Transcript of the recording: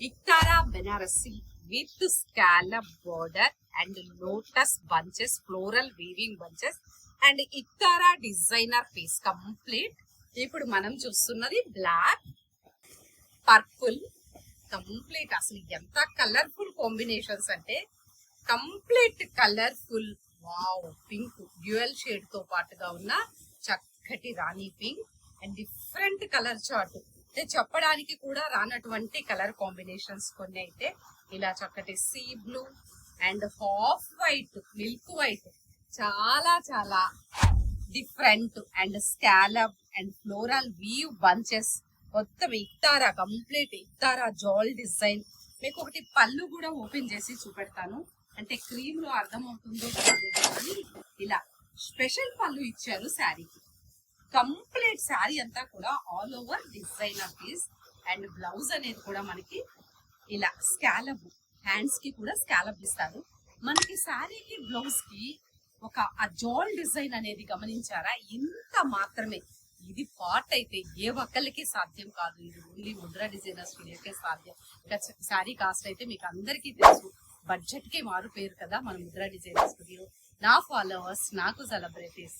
Iktara Banarasi with scallop border and lotus bunches, floral weaving bunches and ఇక్తారా designer piece complete. ఇప్పుడు మనం చూస్తున్నది black purple complete. అసలు ఎంత కలర్ఫుల్ కాంబినేషన్స్ అంటే complete colourful. Wow, pink dual shade తో పాటుగా ఉన్న చక్కటి రాణి pink and different colour chart. అంటే చెప్పడానికి కూడా రానటువంటి కలర్ కాంబినేషన్స్ కొన్ని అయితే ఇలా చక్కటి sea blue and half white, milk white, చాలా చాలా different and scallop and floral weave bunches. మొత్తం ఇక్తారా కంప్లీట్ ఇక్తారా జాల్ డిజైన్. మీకు ఒకటి పళ్ళు కూడా ఓపెన్ చేసి చూపెడతాను, అంటే క్రీమ్ లో అర్థమవుతుందో కానీ ఇలా స్పెషల్ పళ్ళు ఇచ్చారు శారీకి. కంప్లీట్ శారీ అంతా కూడా all over designer piece and blouse అనేది కూడా మనకి ఇలా స్కాలప్, హ్యాండ్స్ కి కూడా స్కాలప్ ఇస్తారు. మనకి శారీకి బ్లౌజ్ కి ఒక జాల్ డిజైన్ అనేది గమనించారా? ఇంత మాత్రమే. ఇది పార్ట్ అయితే ఏ ఒక్కరికి సాధ్యం కాదు, ఇది ఓన్లీ ముద్రా డిజైనర్ స్టూడియోకే సాధ్యం. ఇక శారీ కాస్ట్ అయితే మీకు అందరికీ తెలుసు, బడ్జెట్ కి మారు పేరు కదా మన ముద్రా డిజైనర్ స్టూడియో. నా ఫాలోవర్స్, నాకు సెలబ్రిటీస్